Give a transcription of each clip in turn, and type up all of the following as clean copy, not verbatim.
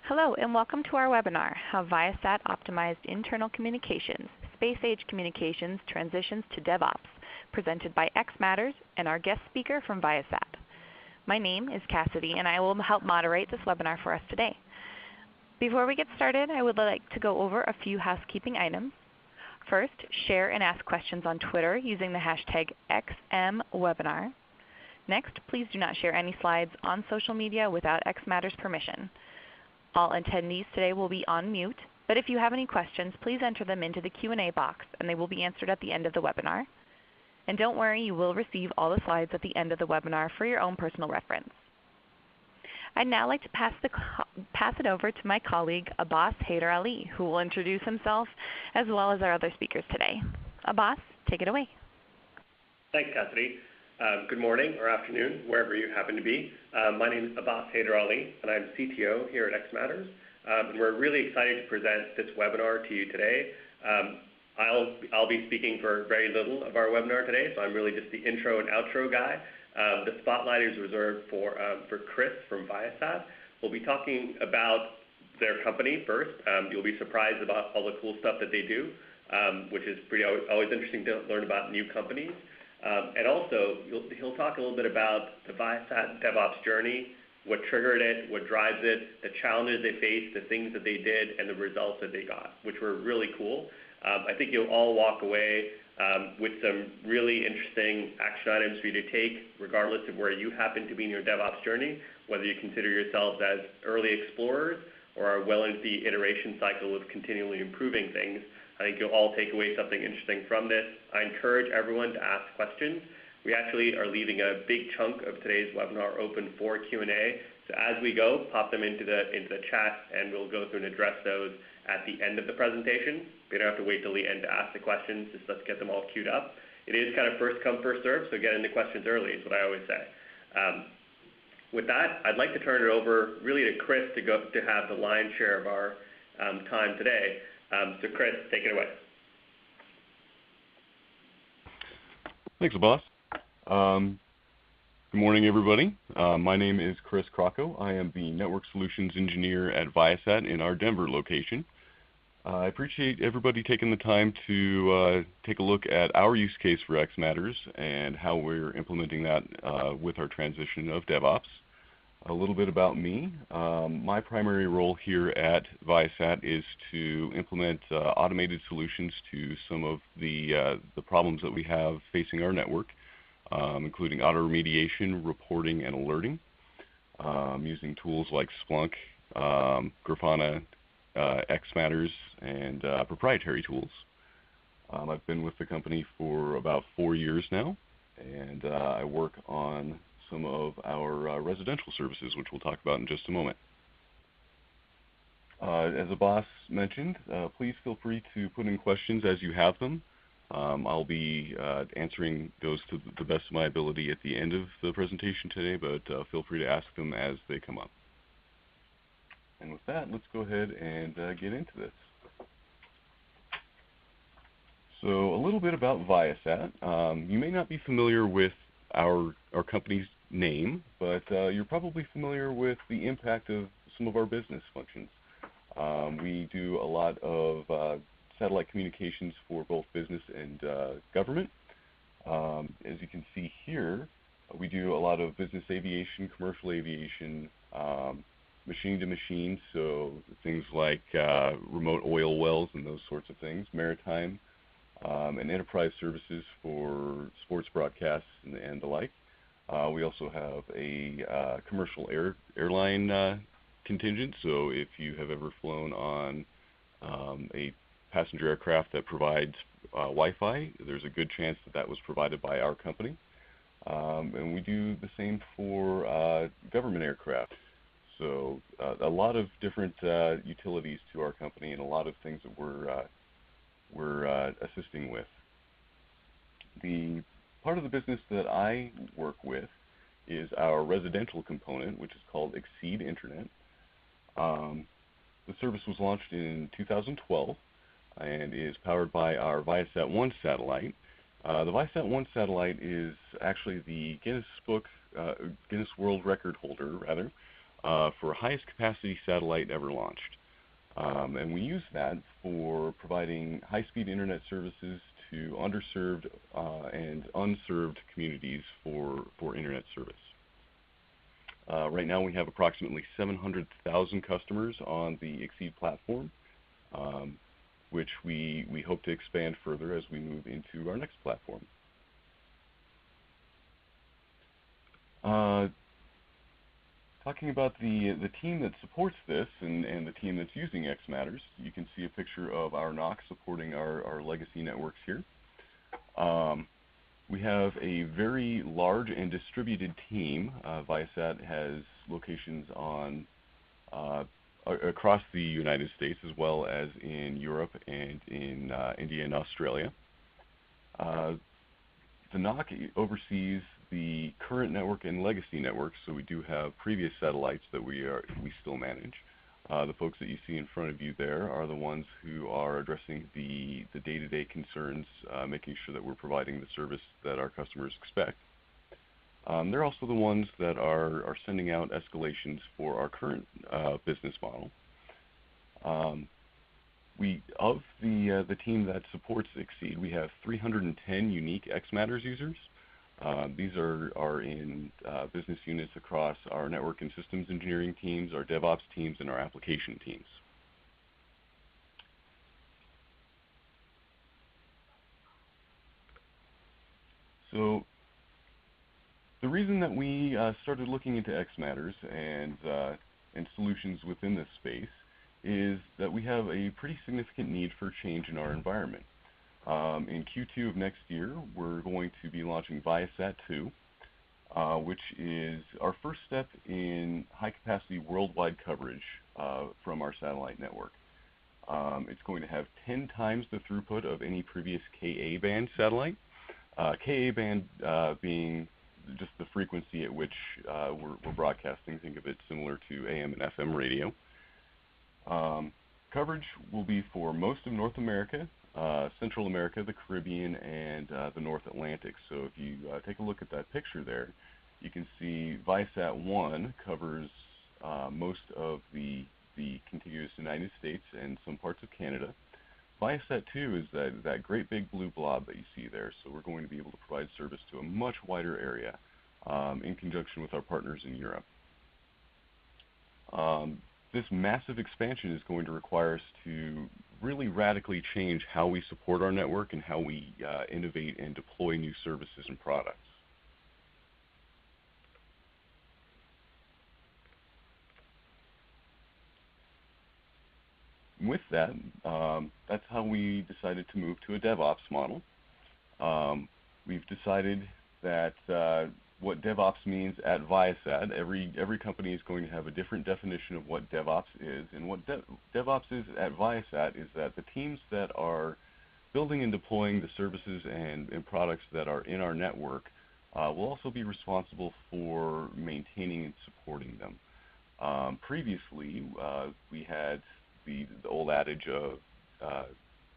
Hello and welcome to our webinar, How ViaSat Optimized Internal Communications, Space-Age Communications Transitions to DevOps, presented by xMatters and our guest speaker from ViaSat. My name is Cassidy and I will help moderate this webinar for us today. Before we get started, I would like to go over a few housekeeping items. First, share and ask questions on Twitter using the hashtag XMWebinar. Next, please do not share any slides on social media without xMatters permission. All attendees today will be on mute, but if you have any questions, please enter them into the Q&A box and they will be answered at the end of the webinar. And don't worry, you will receive all the slides at the end of the webinar for your own personal reference. I'd now like to pass it over to my colleague, Abbas Haider Ali, who will introduce himself as well as our other speakers today. Abbas, take it away. Thanks, Cassidy. Good morning or afternoon, wherever you happen to be. My name is Abbas Haider Ali, and I'm CTO here at xMatters. And we're really excited to present this webinar to you today. I'll be speaking for very little of our webinar today, so I'm really just the intro and outro guy. The spotlight is reserved for Chris from ViaSat. We'll be talking about their company first. You'll be surprised about all the cool stuff that they do, which is always interesting to learn about new companies. And also, he'll talk a little bit about the ViaSat DevOps journey, what triggered it, what drives it, the challenges they faced, the things that they did, and the results that they got, which were really cool. I think you'll all walk away with some really interesting action items for you to take, regardless of where you happen to be in your DevOps journey, whether you consider yourselves as early explorers or are well into the iteration cycle of continually improving things. I think you'll all take away something interesting from this. I encourage everyone to ask questions. We actually are leaving a big chunk of today's webinar open for Q&A. So as we go, pop them into the chat, and we'll go through and address those at the end of the presentation. You don't have to wait till the end to ask the questions. Just let's get them all queued up. It is kind of first come, first serve, so get into questions early is what I always say. With that, I'd like to turn it over really to Chris to have the lion's share of our time today. So Chris, take it away. Thanks, Abbas. Good morning, everybody. My name is Chris Crocco. I am the Network Solutions Engineer at ViaSat in our Denver location. I appreciate everybody taking the time to take a look at our use case for xMatters and how we're implementing that with our transition of DevOps. A little bit about me. My primary role here at ViaSat is to implement automated solutions to some of the problems that we have facing our network, including auto remediation, reporting, and alerting, using tools like Splunk, Grafana, xMatters, and proprietary tools. I've been with the company for about 4 years now, and I work on some of our residential services, which we'll talk about in just a moment. As Abbas mentioned, please feel free to put in questions as you have them. I'll be answering those to the best of my ability at the end of the presentation today, but feel free to ask them as they come up. And with that, let's go ahead and get into this. So a little bit about ViaSat. You may not be familiar with our company's name, but you're probably familiar with the impact of some of our business functions. We do a lot of satellite communications for both business and government. As you can see here, we do a lot of business aviation, commercial aviation, machine to machine, so things like remote oil wells and those sorts of things, maritime, and enterprise services for sports broadcasts and the like. We also have a commercial airline contingent, so if you have ever flown on a passenger aircraft that provides Wi-Fi, there's a good chance that that was provided by our company. And we do the same for government aircraft. So a lot of different utilities to our company and a lot of things that we're assisting with. The part of the business that I work with is our residential component, which is called Exceed Internet. The service was launched in 2012 and is powered by our ViaSat-1 satellite. The ViaSat-1 satellite is actually the Guinness World Record holder, for highest capacity satellite ever launched. And we use that for providing high-speed internet services to underserved and unserved communities for internet service. Right now we have approximately 700,000 customers on the Exceed platform, which we hope to expand further as we move into our next platform. Talking about the team that supports this and the team that's using xMatters, you can see a picture of our NOC supporting our legacy networks here. We have a very large and distributed team. ViaSat has locations on across the United States as well as in Europe and in India and Australia. The NOC oversees the current network and legacy networks, so we do have previous satellites that we still manage. The folks that you see in front of you there are the ones who are addressing the day-to-day concerns, making sure that we're providing the service that our customers expect. They're also the ones that are sending out escalations for our current business model. Of the team that supports Exceed, we have 310 unique xMatters users. These are in business units across our network and systems engineering teams, our DevOps teams, and our application teams. So the reason that we started looking into xMatters and solutions within this space is that we have a pretty significant need for change in our environment. In Q2 of next year, we're going to be launching ViaSat 2, which is our first step in high-capacity worldwide coverage from our satellite network. It's going to have 10 times the throughput of any previous Ka-band satellite, Ka-band being just the frequency at which we're broadcasting. Think of it similar to AM and FM radio. Coverage will be for most of North America, Central America, the Caribbean, and the North Atlantic. So if you take a look at that picture there, you can see ViaSat 1 covers most of the contiguous United States and some parts of Canada. ViaSat 2 is that great big blue blob that you see there, so we're going to be able to provide service to a much wider area in conjunction with our partners in Europe. This massive expansion is going to require us to really radically change how we support our network and how we innovate and deploy new services and products. With that, that's how we decided to move to a DevOps model. We've decided that what DevOps means at ViaSat, every company is going to have a different definition of what DevOps is. And what DevOps is at ViaSat is that the teams that are building and deploying the services and products that are in our network will also be responsible for maintaining and supporting them. Previously, we had the old adage of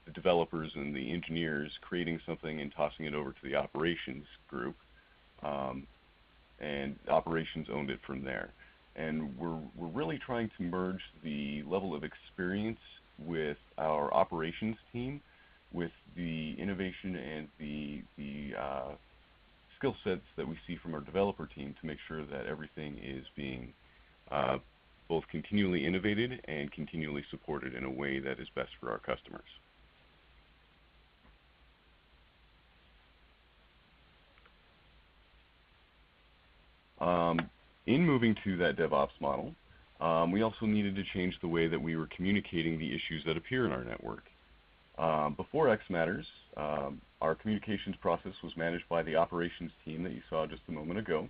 the developers and the engineers creating something and tossing it over to the operations group, and operations owned it from there. And we're really trying to merge the level of experience with our operations team with the innovation and the skill sets that we see from our developer team to make sure that everything is being both continually innovated and continually supported in a way that is best for our customers. In moving to that DevOps model, we also needed to change the way that we were communicating the issues that appear in our network. Before xMatters, our communications process was managed by the operations team that you saw just a moment ago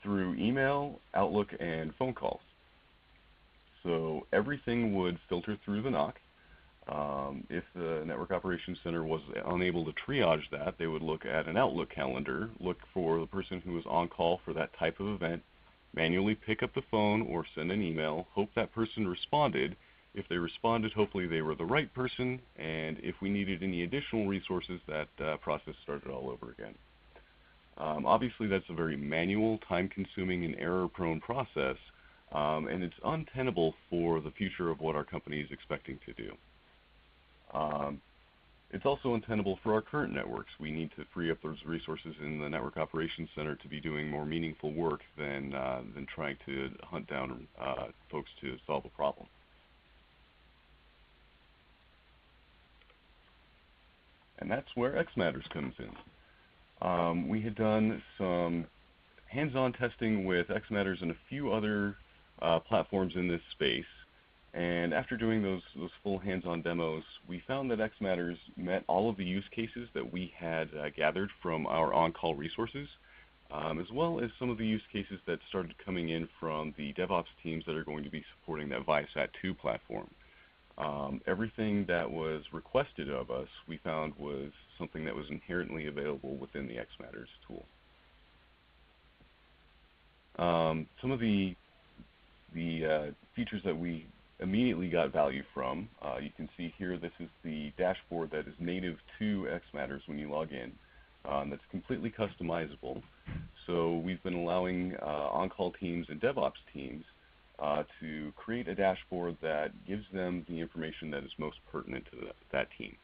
through email, Outlook, and phone calls. So everything would filter through the NOC. If the Network Operations Center was unable to triage that, they would look at an Outlook calendar, look for the person who was on call for that type of event, manually pick up the phone or send an email, hope that person responded. If they responded, hopefully they were the right person, and if we needed any additional resources, that process started all over again. Obviously, that's a very manual, time-consuming, and error-prone process, and it's untenable for the future of what our company is expecting to do. It's also untenable for our current networks. We need to free up those resources in the Network Operations Center to be doing more meaningful work than trying to hunt down folks to solve a problem. And that's where xMatters comes in. We had done some hands-on testing with xMatters and a few other platforms in this space. And after doing those full hands-on demos, we found that xMatters met all of the use cases that we had gathered from our on-call resources, as well as some of the use cases that started coming in from the DevOps teams that are going to be supporting that ViaSat 2 platform. Everything that was requested of us, we found was something that was inherently available within the xMatters tool. Some of the features that we immediately got value from, you can see here this is the dashboard that is native to xMatters when you log in. That's completely customizable. So we've been allowing on-call teams and DevOps teams to create a dashboard that gives them the information that is most pertinent to that team.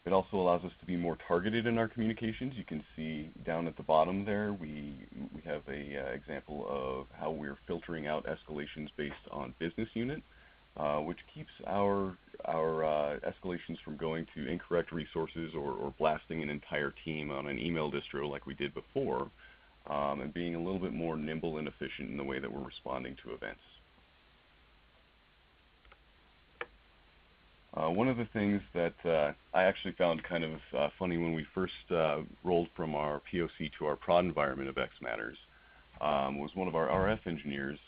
It also allows us to be more targeted in our communications. You can see down at the bottom there, we have a example of how we're filtering out escalations based on business unit, which keeps our escalations from going to incorrect resources or blasting an entire team on an email distro like we did before, and being a little bit more nimble and efficient in the way that we're responding to events. One of the things that I actually found kind of funny when we first rolled from our POC to our prod environment of xMatters was one of our RF engineers.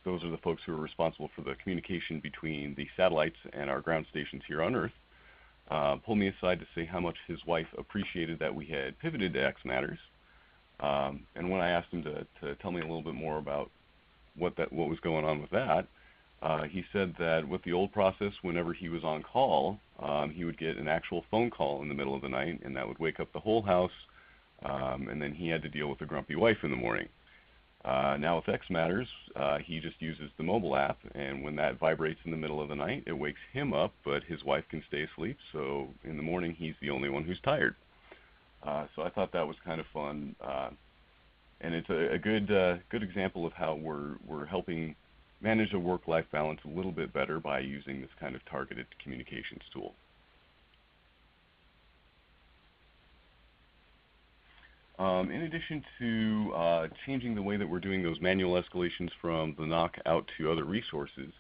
Those are the folks who are responsible for the communication between the satellites and our ground stations here on Earth. Pulled me aside to say how much his wife appreciated that we had pivoted to xMatters. And when I asked him to tell me a little bit more about what was going on with that, he said that with the old process, whenever he was on call, he would get an actual phone call in the middle of the night, and that would wake up the whole house, and then he had to deal with a grumpy wife in the morning. Now with xMatters, he just uses the mobile app, and when that vibrates in the middle of the night, it wakes him up, but his wife can stay asleep, so in the morning he's the only one who's tired. So I thought that was kind of fun, and it's a good example of how we're helping manage a work-life balance a little bit better by using this kind of targeted communications tool. In addition to changing the way that we're doing those manual escalations from the NOC out to other resources,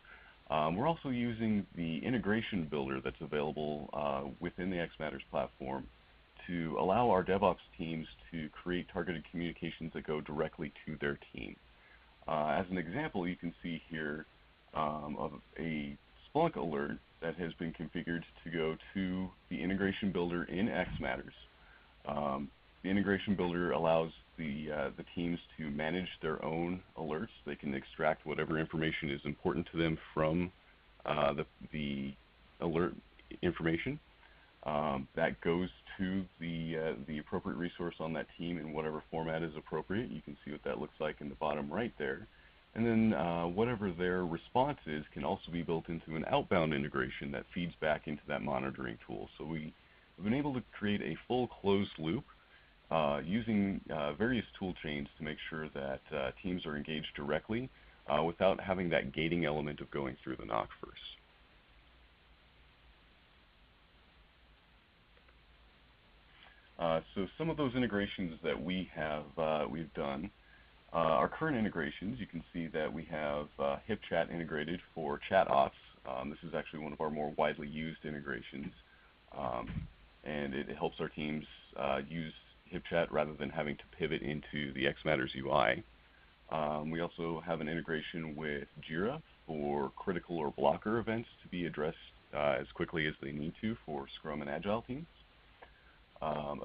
we're also using the integration builder that's available within the xMatters platform to allow our DevOps teams to create targeted communications that go directly to their team. As an example, you can see here of a Splunk alert that has been configured to go to the integration builder in xMatters. The integration builder allows the teams to manage their own alerts. They can extract whatever information is important to them from the alert information. That goes to the appropriate resource on that team in whatever format is appropriate. You can see what that looks like in the bottom right there. And then whatever their response is can also be built into an outbound integration that feeds back into that monitoring tool. So we've been able to create a full closed loop using various tool chains to make sure that teams are engaged directly without having that gating element of going through the NOC first. So some of those integrations that we've done, our current integrations, you can see that we have HipChat integrated for chat ops. This is actually one of our more widely used integrations, and it helps our teams use HipChat rather than having to pivot into the xMatters UI. We also have an integration with Jira for critical or blocker events to be addressed as quickly as they need to for Scrum and Agile teams.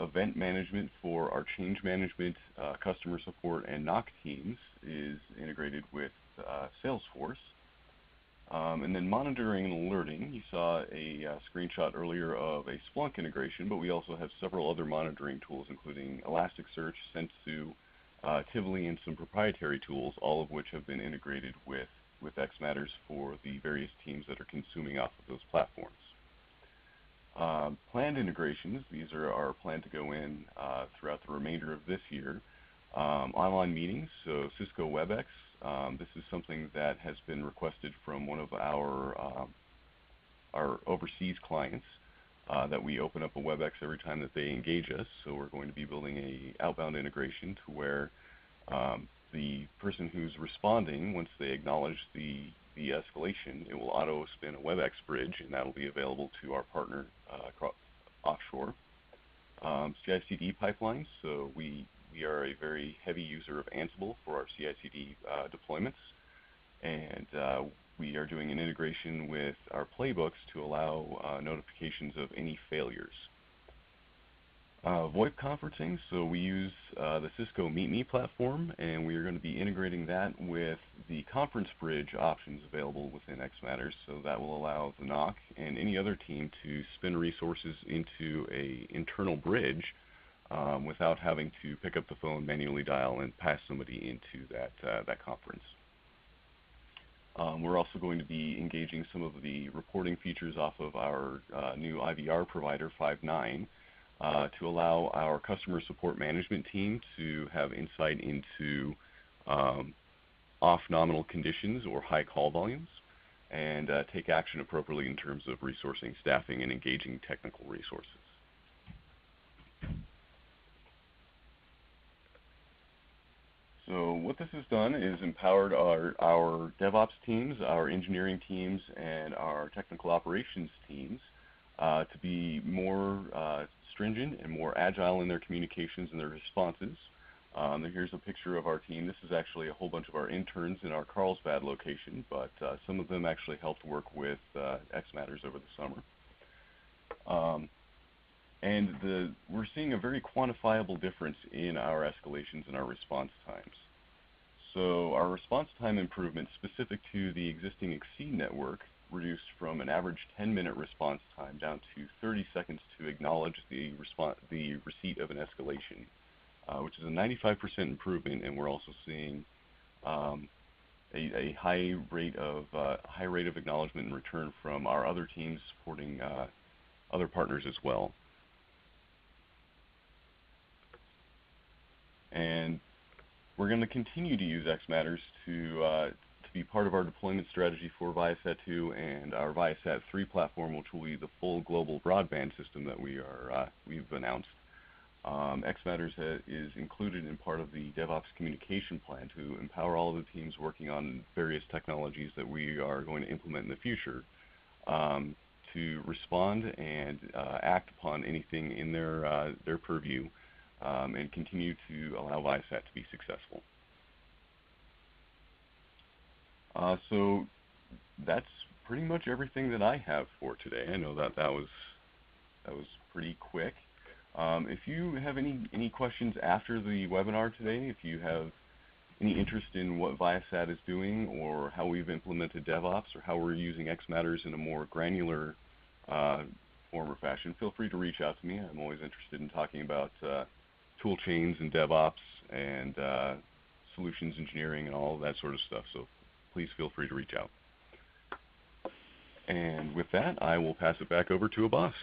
Event management for our change management, customer support, and NOC teams is integrated with Salesforce. And then monitoring and alerting, you saw a screenshot earlier of a Splunk integration, but we also have several other monitoring tools, including Elasticsearch, Sensu, Tivoli, and some proprietary tools, all of which have been integrated with xMatters for the various teams that are consuming off of those platforms. Planned integrations, these are planned to go in throughout the remainder of this year. Online meetings, so Cisco WebEx, this is something that has been requested from one of our overseas clients, that we open up a WebEx every time that they engage us. So we're going to be building a outbound integration to where the person who's responding, once they acknowledge the escalation, it will auto spin a WebEx bridge, and that will be available to our partner offshore. CI/CD pipelines, so we are a very heavy user of Ansible for our CI/CD deployments, and we are doing an integration with our playbooks to allow notifications of any failures. VoIP conferencing, so we use the Cisco Meet Me platform, and we are going to be integrating that with the conference bridge options available within xMatters, so that will allow the NOC and any other team to spin resources into an internal bridge without having to pick up the phone, manually dial, and pass somebody into that conference. We're also going to be engaging some of the reporting features off of our new IVR provider, 5.9, to allow our customer support management team to have insight into off nominal conditions or high call volumes, and take action appropriately in terms of resourcing, staffing, and engaging technical resources. So what this has done is empowered our DevOps teams, our engineering teams, and our technical operations teams to be more stringent and more agile in their communications and their responses. Here's a picture of our team. This is actually a whole bunch of our interns in our Carlsbad location, but some of them actually helped work with xMatters over the summer. And we're seeing a very quantifiable difference in our escalations and our response times. So our response time improvement specific to the existing Exceed network reduced from an average 10-minute response time down to 30 seconds to acknowledge the receipt of an escalation, which is a 95% improvement, and we're also seeing a high rate of acknowledgement and return from our other teams supporting other partners as well. And we're going to continue to use xMatters to be part of our deployment strategy for ViaSat 2 and our ViaSat 3 platform, which will be the full global broadband system that we've announced. xMatters is included in part of the DevOps communication plan to empower all of the teams working on various technologies that we are going to implement in the future to respond and act upon anything in their purview, and continue to allow ViaSat to be successful. So that's pretty much everything that I have for today. I know that was pretty quick. If you have any questions after the webinar today, if you have any interest in what ViaSat is doing or how we've implemented DevOps or how we're using xMatters in a more granular form or fashion, feel free to reach out to me. I'm always interested in talking about tool chains and DevOps and solutions engineering and all of that sort of stuff. So please feel free to reach out. And with that, I will pass it back over to Abbas.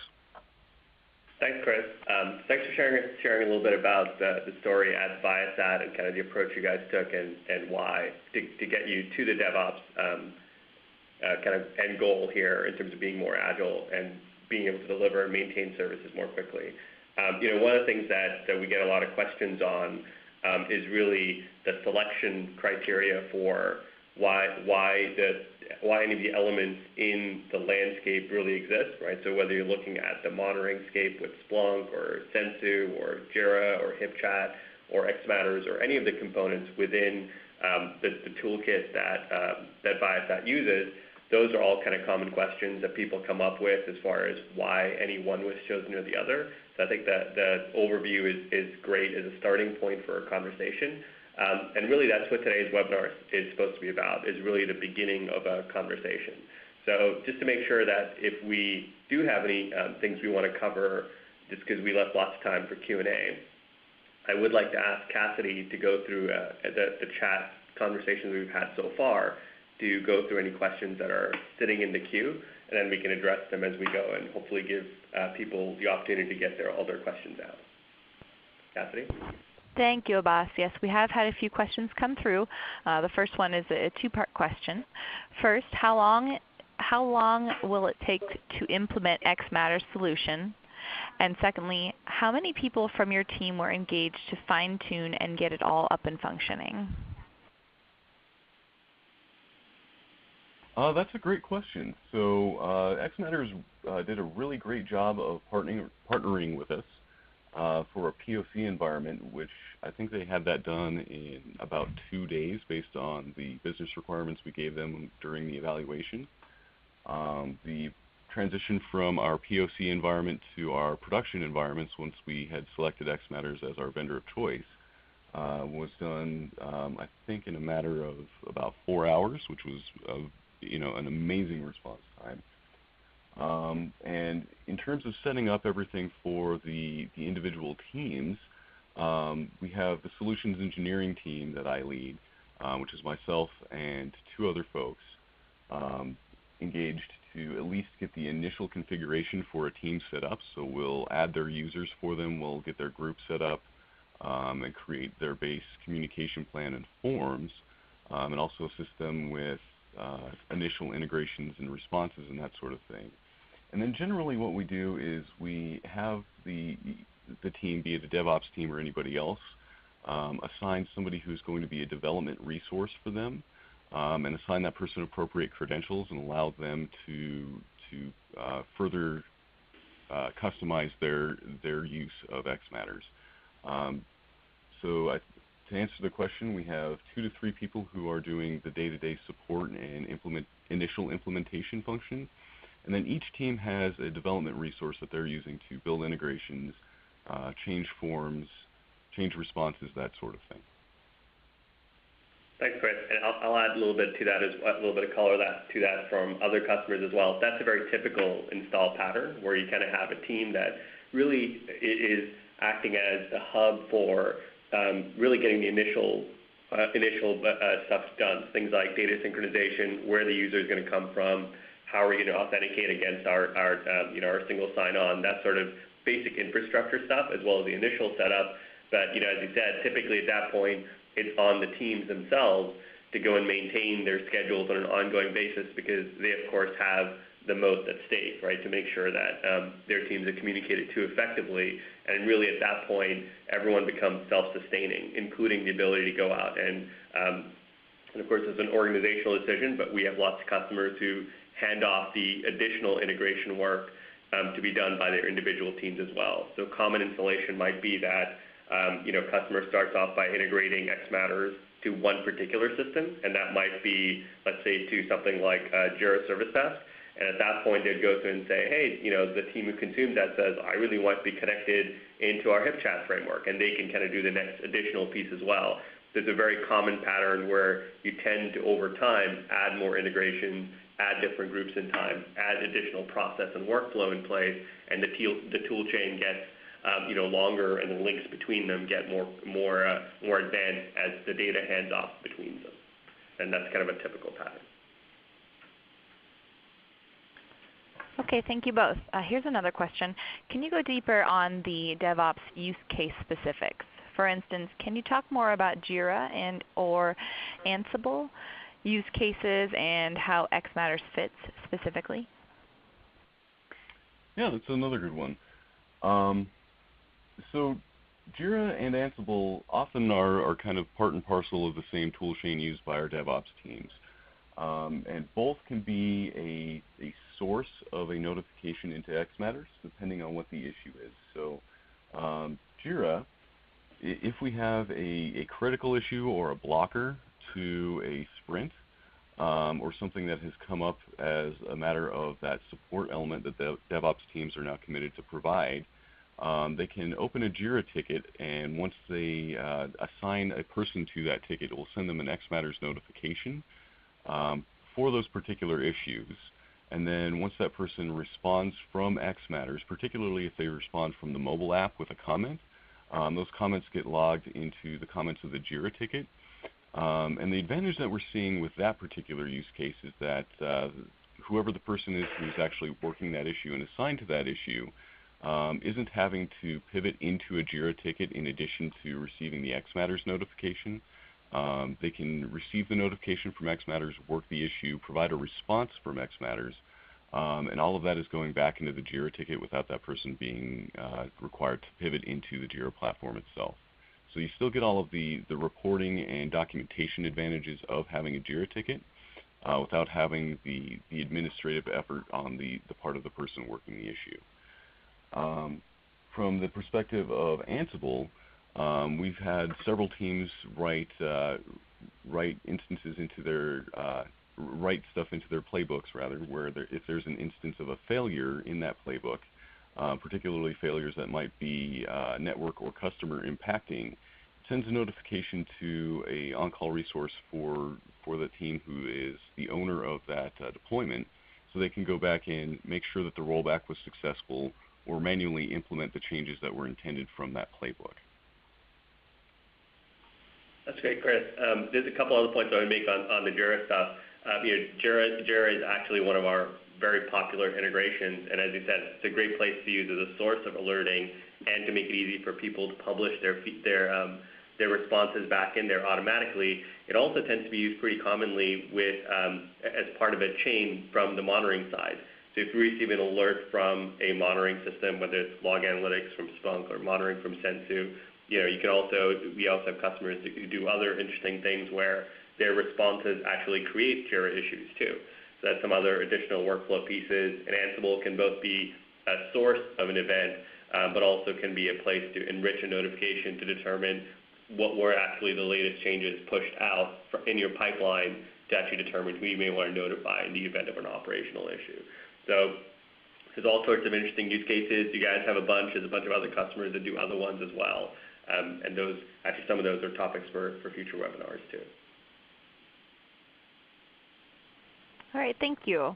Thanks, Chris. Thanks for sharing a little bit about the story at ViaSat and kind of the approach you guys took and why to get you to the DevOps kind of end goal here in terms of being more agile and being able to deliver and maintain services more quickly. One of the things that we get a lot of questions on is really the selection criteria for why any of the elements in the landscape really exist, right? So whether you're looking at the monitoring scape with Splunk or Sensu or Jira or HipChat or xMatters or any of the components within the toolkit that ViaSat uses, those are all kind of common questions that people come up with as far as why any one was chosen or the other. So I think that the overview is great as a starting point for a conversation. And really that's what today's webinar is supposed to be about, is really the beginning of a conversation. So just to make sure that if we do have any things we want to cover, just because we left lots of time for Q&A, I would like to ask Cassidy to go through the chat conversations we've had so far, to go through any questions that are sitting in the queue, and then we can address them as we go and hopefully give people the opportunity to get all their questions out. Cassidy? Thank you, Abbas. Yes, we have had a few questions come through. The first one is a two-part question. First, how long will it take to implement xMatters solution? And secondly, how many people from your team were engaged to fine-tune and get it all up and functioning? That's a great question. So xMatters did a really great job of partnering with us for a POC environment, which I think they had that done in about 2 days based on the business requirements we gave them during the evaluation. The transition from our POC environment to our production environments, once we had selected xMatters as our vendor of choice, was done, I think, in a matter of about 4 hours, which was an amazing response time. And in terms of setting up everything for the individual teams, we have the solutions engineering team that I lead, which is myself and 2 other folks, engaged to at least get the initial configuration for a team set up. So we'll add their users for them, we'll get their group set up, and create their base communication plan and forms, and also assist them with initial integrations and responses and that sort of thing. And then generally what we do is we have the team, be it a DevOps team or anybody else, assign somebody who's going to be a development resource for them, and assign that person appropriate credentials and allow them to further customize their use of xMatters. So to answer the question, we have 2 to 3 people who are doing the day-to-day support and initial implementation function. And then each team has a development resource that they're using to build integrations, change forms, change responses, that sort of thing. Thanks, Chris. And I'll add a little bit to that, a little bit of color to that from other customers as well. That's a very typical install pattern where you kind of have a team that really is acting as the hub for really getting the initial stuff done. Things like data synchronization, where the user is going to come from, how are we going to authenticate against our single sign-on, that sort of basic infrastructure stuff, as well as the initial setup. But as you said, typically at that point, it's on the teams themselves to go and maintain their schedules on an ongoing basis, because they, of course, have the most at stake, right, to make sure that their teams are communicated to effectively. And really at that point, everyone becomes self-sustaining, including the ability to go out and of course, it's an organizational decision, but we have lots of customers who hand off the additional integration work to be done by their individual teams as well. So common installation might be that customer starts off by integrating xMatters to one particular system, and that might be, let's say, to something like Jira Service Desk. And at that point, they'd go through and say, hey, the team who consumes that says, I really want to be connected into our HipChat framework, and they can kind of do the next additional piece as well. There's a very common pattern where you tend to, over time, add more integration, add different groups in time, add additional process and workflow in place, and the tool chain gets longer, and the links between them get more advanced as the data hands off between them. And that's kind of a typical pattern. Okay, thank you both. Here's another question. Can you go deeper on the DevOps use case specifics? For instance, can you talk more about Jira and or Ansible use cases and how xMatters fits specifically? Yeah, that's another good one. So Jira and Ansible often are kind of part and parcel of the same tool chain used by our DevOps teams. And both can be a source of a notification into xMatters, depending on what the issue is. So Jira, if we have a critical issue or a blocker to a sprint, or something that has come up as a matter of that support element that the DevOps teams are now committed to provide, they can open a Jira ticket, and once they assign a person to that ticket, it will send them an xMatters notification for those particular issues. And then once that person responds from xMatters, particularly if they respond from the mobile app with a comment, Those comments get logged into the comments of the Jira ticket. And the advantage that we're seeing with that particular use case is that whoever the person is who's actually working that issue and assigned to that issue isn't having to pivot into a Jira ticket in addition to receiving the xMatters notification. They can receive the notification from xMatters, work the issue, provide a response from xMatters, and all of that is going back into the Jira ticket without that person being required to pivot into the Jira platform itself. So you still get all of the reporting and documentation advantages of having a Jira ticket without having the administrative effort on the part of the person working the issue. From the perspective of Ansible, we've had several teams write instances into their write stuff into their playbooks, rather, where if there's an instance of a failure in that playbook, particularly failures that might be network or customer impacting, it sends a notification to a on-call resource for the team who is the owner of that deployment, so they can go back and make sure that the rollback was successful or manually implement the changes that were intended from that playbook. That's great, Chris. There's a couple other points I would make on the Jira stuff. Jira is actually one of our very popular integrations, and as you said, it's a great place to use as a source of alerting and to make it easy for people to publish their responses back in there automatically. It also tends to be used pretty commonly with as part of a chain from the monitoring side. So if you receive an alert from a monitoring system, whether it's log analytics from Splunk or monitoring from Sensu, we also have customers who do other interesting things where their responses actually create Jira issues too. So that's some other additional workflow pieces. And Ansible can both be a source of an event, but also can be a place to enrich a notification to determine what were actually the latest changes pushed out in your pipeline to actually determine who you may want to notify in the event of an operational issue. So there's all sorts of interesting use cases. You guys have there's a bunch of other customers that do other ones as well. And some of those are topics for future webinars too. All right, thank you.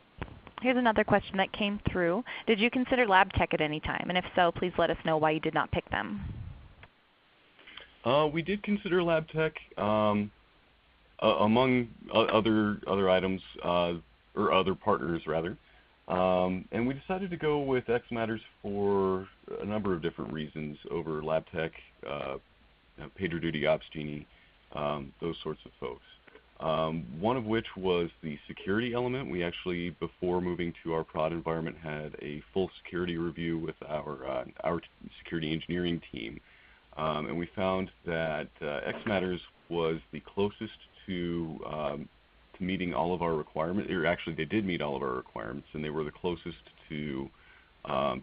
Here's another question that came through. Did you consider lab tech at any time? And if so, please let us know why you did not pick them. We did consider lab tech among other items, or other partners rather. And we decided to go with xMatters for a number of different reasons over LabTech, PagerDuty, OpsGenie, those sorts of folks. One of which was the security element. We actually, before moving to our prod environment, had a full security review with our security engineering team. And we found that xMatters was the closest to meeting all of our requirements, or actually they did meet all of our requirements, and they were the closest to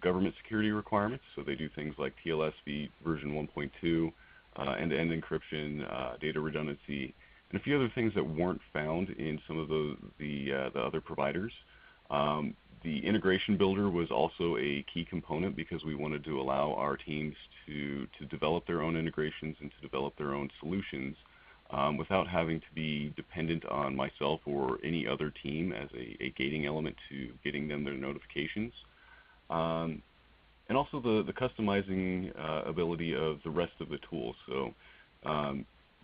government security requirements. So they do things like TLS version 1.2, end-to-end encryption, data redundancy, and a few other things that weren't found in some of the other providers. The integration builder was also a key component because we wanted to allow our teams to develop their own integrations and to develop their own solutions without having to be dependent on myself or any other team as a gating element to getting them their notifications. And also the customizing ability of the rest of the tools. So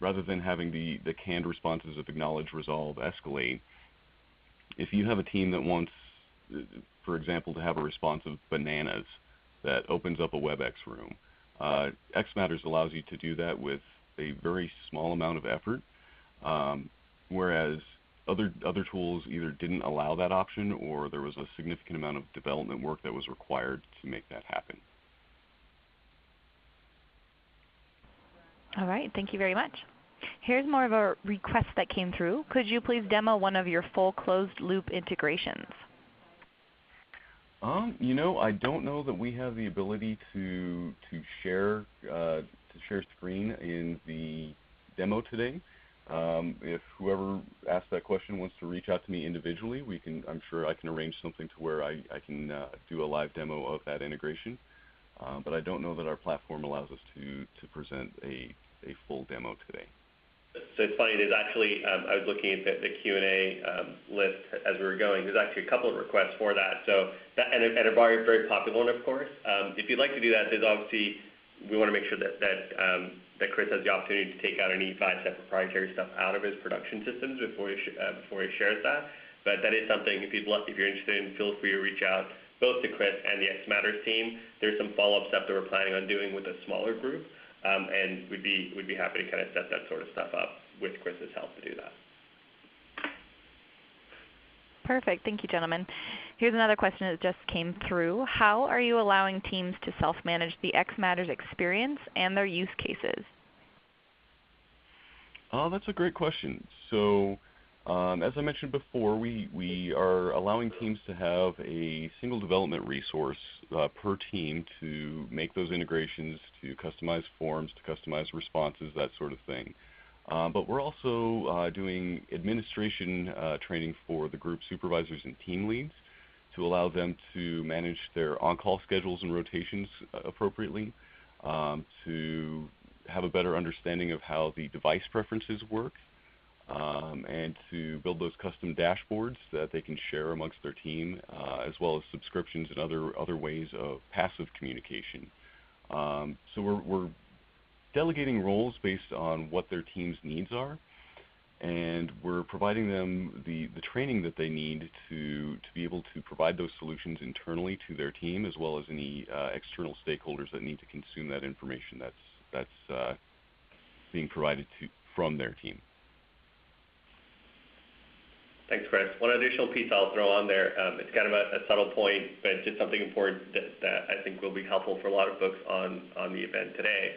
rather than having the canned responses of acknowledge, resolve, escalate, if you have a team that wants, for example, to have a response of bananas that opens up a WebEx room, xMatters allows you to do that with a very small amount of effort, whereas other tools either didn't allow that option or there was a significant amount of development work that was required to make that happen. All right, thank you very much. Here's more of a request that came through. Could you please demo one of your full closed loop integrations? I don't know that we have the ability to share screen in the demo today. If whoever asked that question wants to reach out to me individually, I'm sure I can arrange something to where I can do a live demo of that integration. But I don't know that our platform allows us to present a full demo today. So it's funny, there's actually, I was looking at the Q&A list as we were going. There's actually a couple of requests for that. So and a very, very popular one, of course. If you'd like to do that, there's obviously we want to make sure that Chris has the opportunity to take out any ViaSat proprietary stuff out of his production systems before he shares that. But that is something, if you're interested in, feel free to reach out both to Chris and the xMatters team. There's some follow-up stuff that we're planning on doing with a smaller group, and we'd be happy to kind of set that sort of stuff up with Chris's help to do that. Perfect. Thank you, gentlemen. Here's another question that just came through. How are you allowing teams to self-manage the xMatters experience and their use cases? That's a great question. So, as I mentioned before, we are allowing teams to have a single development resource per team to make those integrations, to customize forms, to customize responses, that sort of thing. But we're also doing administration training for the group supervisors and team leads to allow them to manage their on-call schedules and rotations appropriately, to have a better understanding of how the device preferences work, and to build those custom dashboards that they can share amongst their team, as well as subscriptions and other ways of passive communication. So we're delegating roles based on what their team's needs are, and we're providing them the training that they need to be able to provide those solutions internally to their team, as well as any external stakeholders that need to consume that information that's being provided from their team. Thanks, Chris. One additional piece I'll throw on there, it's kind of a subtle point, but just something important that I think will be helpful for a lot of folks on the event today,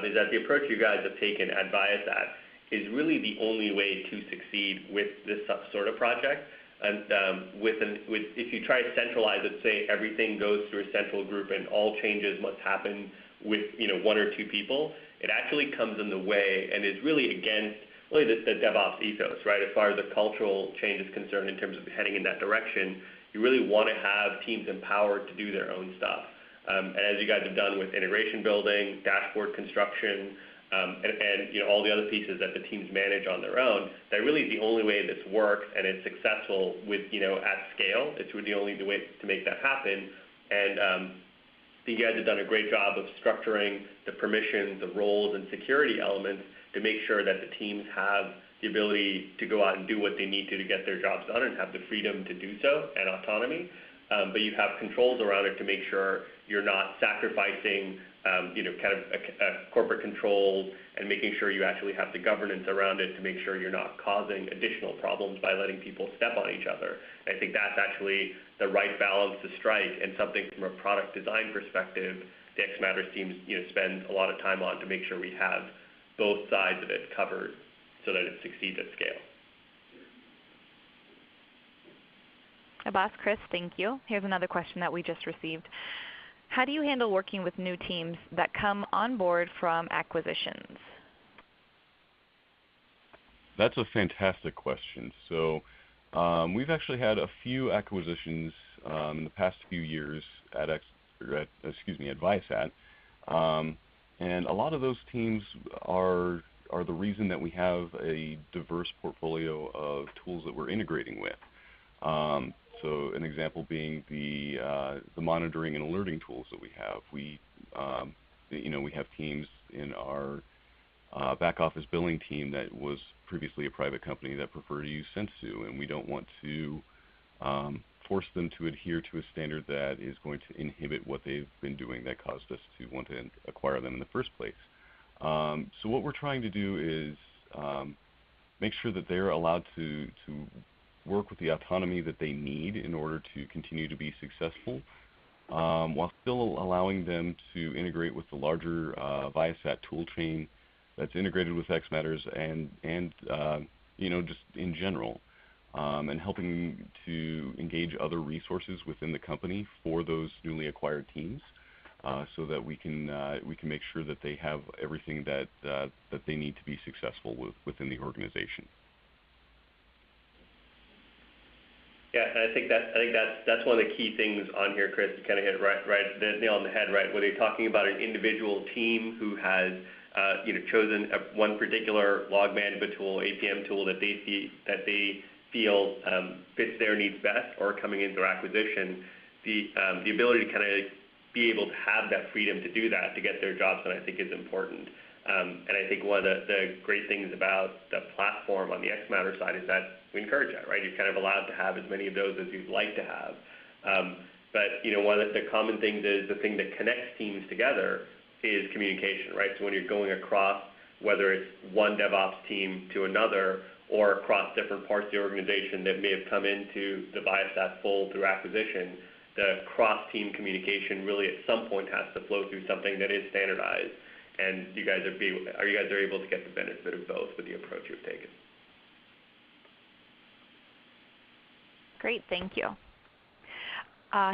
is that the approach you guys have taken at ViaSat is really the only way to succeed with this sort of project. And if you try to centralize it, say everything goes through a central group and all changes must happen with one or two people, it actually comes in the way and is really against the DevOps ethos, right? As far as the cultural change is concerned in terms of heading in that direction, you really want to have teams empowered to do their own stuff. And as you guys have done with integration building, dashboard construction, and all the other pieces that the teams manage on their own, that really is the only way this works and it's successful with at scale. It's really the only way to make that happen. And you guys have done a great job of structuring the permissions, the roles, and security elements to make sure that the teams have the ability to go out and do what they need to get their jobs done and have the freedom to do so and autonomy. But you have controls around it to make sure you're not sacrificing, kind of corporate controls, and making sure you actually have the governance around it to make sure you're not causing additional problems by letting people step on each other. And I think that's actually the right balance to strike, and something from a product design perspective, the xMatters team spends a lot of time on to make sure we have both sides of it covered so that it succeeds at scale. Abbas, Chris, thank you. Here's another question that we just received. How do you handle working with new teams that come on board from acquisitions? That's a fantastic question. So we've actually had a few acquisitions in the past few years at ViaSat, and a lot of those teams are the reason that we have a diverse portfolio of tools that we're integrating with. So an example being the monitoring and alerting tools that we have. We have teams in our back office billing team that was previously a private company that prefer to use Sensu, and we don't want to force them to adhere to a standard that is going to inhibit what they've been doing that caused us to want to acquire them in the first place. So what we're trying to do is make sure that they're allowed to work with the autonomy that they need in order to continue to be successful, while still allowing them to integrate with the larger ViaSat tool chain that's integrated with xMatters and just in general, and helping to engage other resources within the company for those newly acquired teams, so that we can make sure that they have everything that they need to be successful within the organization. Yeah, and I think that's one of the key things on here, Chris. You kind of hit the nail on the head, right? Where they're talking about an individual team who has chosen one particular log management tool, APM tool that they feel fits their needs best, or coming in through acquisition. The ability to kind of be able to have that freedom to do that, to get their jobs done, I think is important. And I think one of the great things about the platform on the xMatters side is that we encourage that, right? You're kind of allowed to have as many of those as you'd like to have. But one of the common things is the thing that connects teams together is communication, right? So when you're going across, whether it's one DevOps team to another or across different parts of the organization that may have come into the ViaSat fold through acquisition, the cross-team communication really at some point has to flow through something that is standardized. And you guys are able to get the benefit of both with the approach you've taken. Great, thank you.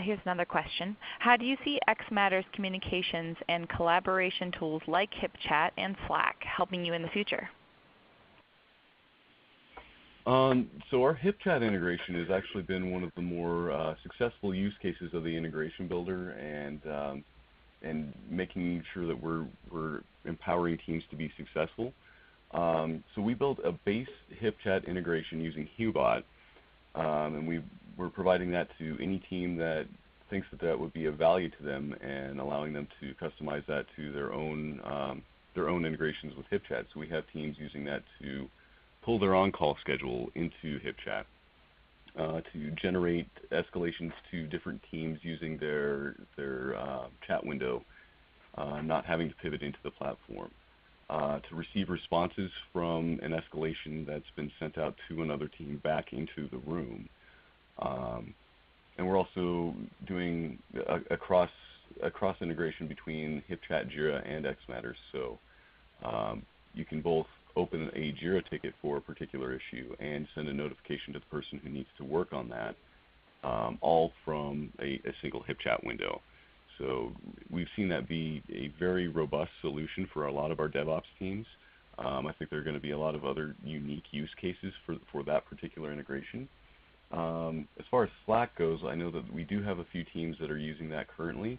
Here's another question. How do you see xMatters communications and collaboration tools like HipChat and Slack helping you in the future? So our HipChat integration has actually been one of the more successful use cases of the integration builder, and making sure that we're empowering teams to be successful. So we built a base HipChat integration using Hubot, and we're providing that to any team that thinks that would be of value to them, and allowing them to customize that to their own integrations with HipChat. So we have teams using that to pull their on-call schedule into HipChat, to generate escalations to different teams using their chat window, not having to pivot into the platform, to receive responses from an escalation that's been sent out to another team back into the room. And we're also doing a cross integration between HipChat, Jira, and xMatters. So you can both open a Jira ticket for a particular issue and send a notification to the person who needs to work on that, all from a single HipChat window. So we've seen that be a very robust solution for a lot of our DevOps teams. I think there are going to be a lot of other unique use cases for that particular integration. As far as Slack goes, I know that we do have a few teams that are using that currently.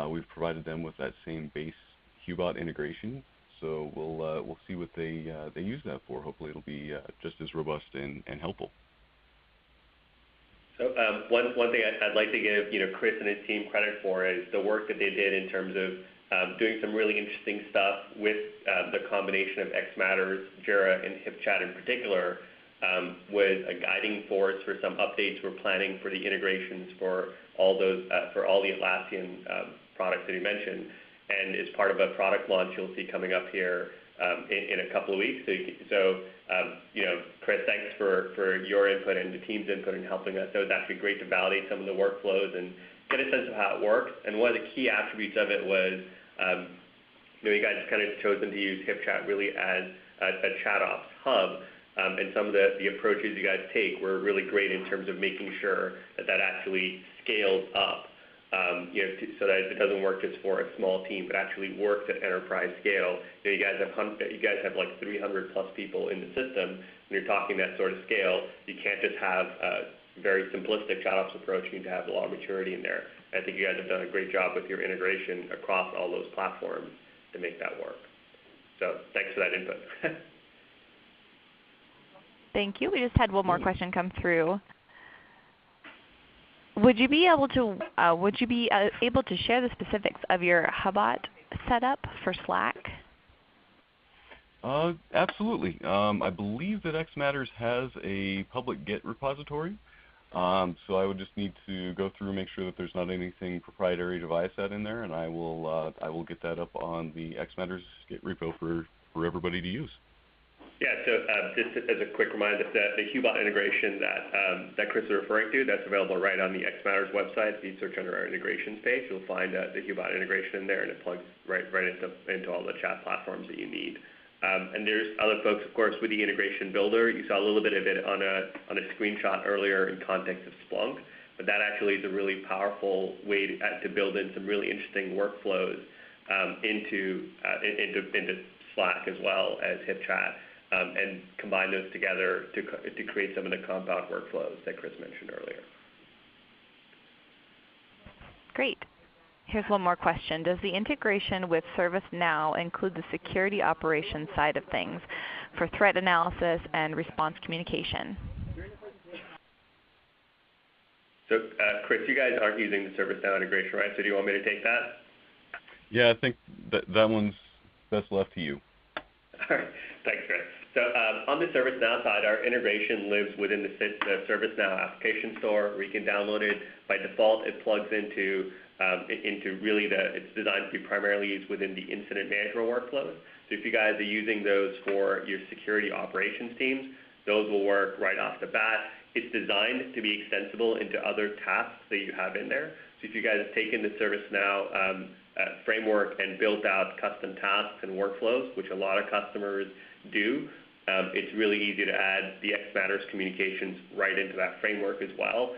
We've provided them with that same base Hubot integration. So we'll see what they use that for. Hopefully it'll be just as robust and helpful. So one thing I'd like to give Chris and his team credit for is the work that they did in terms of doing some really interesting stuff with the combination of xMatters, Jira, and HipChat in particular, was a guiding force for some updates we're planning for the integrations for all the Atlassian products that he mentioned. And as part of a product launch you'll see coming up here in a couple of weeks. So Chris, thanks for your input and the team's input in helping us. It was actually great to validate some of the workflows and get a sense of how it works. And one of the key attributes of it was, you guys kind of chosen to use HipChat really as a ChatOps hub. And some of the approaches you guys take were really great in terms of making sure that actually scales up. So that it doesn't work just for a small team, but actually works at enterprise scale. You guys have like 300 plus people in the system. When you're talking that sort of scale, you can't just have a very simplistic ChatOps approach. You need to have a lot of maturity in there. I think you guys have done a great job with your integration across all those platforms to make that work. So thanks for that input. Thank you. We just had one more question come through. Would you be able to share the specifics of your Hubot setup for Slack? Absolutely. I believe that xMatters has a public Git repository. So I would just need to go through and make sure that there's not anything proprietary to ViaSat in there, and I will get that up on the xMatters Git repo for everybody to use. Yeah, so just as a quick reminder, the Hubot integration that Chris is referring to, that's available right on the xMatters website. If you search under our integrations page, you'll find the Hubot integration in there, and it plugs right into all the chat platforms that you need. And there's other folks, of course, with the integration builder. You saw a little bit of it on a screenshot earlier in context of Splunk, but that actually is a really powerful way to build in some really interesting workflows into Slack as well as HipChat. And combine those together to create some of the compound workflows that Chris mentioned earlier. Great. Here's one more question. Does the integration with ServiceNow include the security operations side of things for threat analysis and response communication? So Chris, you guys aren't using the ServiceNow integration, right? So do you want me to take that? Yeah, I think that one's best left to you. All right. Thanks, Chris. So on the ServiceNow side, our integration lives within the ServiceNow application store where you can download it. By default, it plugs into really it's designed to be primarily used within the incident management workflows. So if you guys are using those for your security operations teams, those will work right off the bat. It's designed to be extensible into other tasks that you have in there. So if you guys have taken the ServiceNow framework and built out custom tasks and workflows, which a lot of customers do, it's really easy to add the xMatters communications right into that framework as well.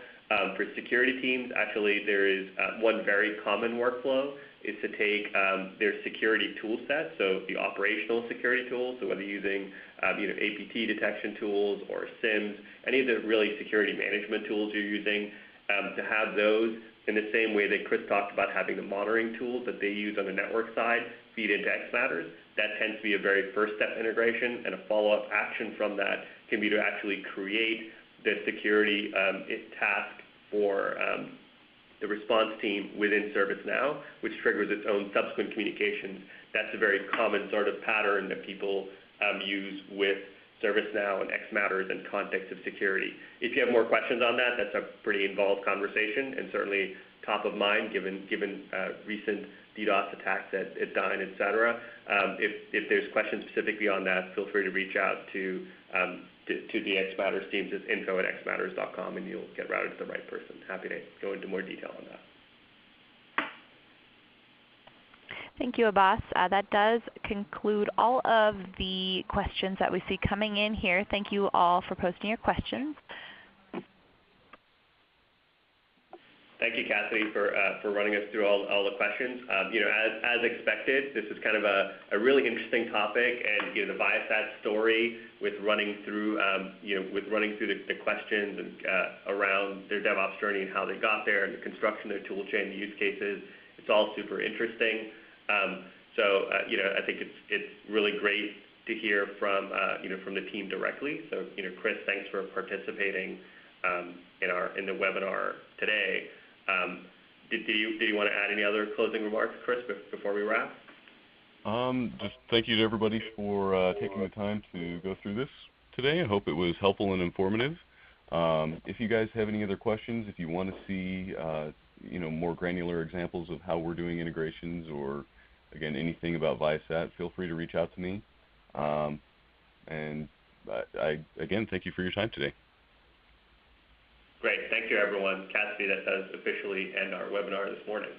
For security teams, actually, there is one very common workflow is to take their security tool set, so the operational security tools, so whether using APT detection tools or SIMs, any of the really security management tools you're using, to have those in the same way that Chris talked about having the monitoring tools that they use on the network side feed into xMatters. That tends to be a very first step integration, and a follow-up action from that can be to actually create the security task for the response team within ServiceNow, which triggers its own subsequent communications. That's a very common sort of pattern that people use with ServiceNow and xMatters in context of security. If you have more questions on that, that's a pretty involved conversation and certainly top of mind given recent DDoS attacks at Dyn, et cetera. If there's questions specifically on that, feel free to reach out to the xMatters teams at info@xmatters.com, and you'll get routed to the right person. Happy to go into more detail on that. Thank you, Abbas. That does conclude all of the questions that we see coming in here. Thank you all for posting your questions. Thank you, Cassidy, for running us through all the questions. As expected, this is kind of a really interesting topic, and the ViaSat story with running through the questions and around their DevOps journey and how they got there, and the construction of their tool chain, the use cases. It's all super interesting. I think it's really great to hear from the team directly. So Chris, thanks for participating in the webinar today. Did you want to add any other closing remarks, Chris, before we wrap? Just thank you to everybody for taking the time to go through this today. I hope it was helpful and informative. If you guys have any other questions, if you want to see more granular examples of how we're doing integrations, or again anything about ViaSat, feel free to reach out to me. And I again thank you for your time today. Great. Thank you, everyone. Cassidy, that does officially end our webinar this morning.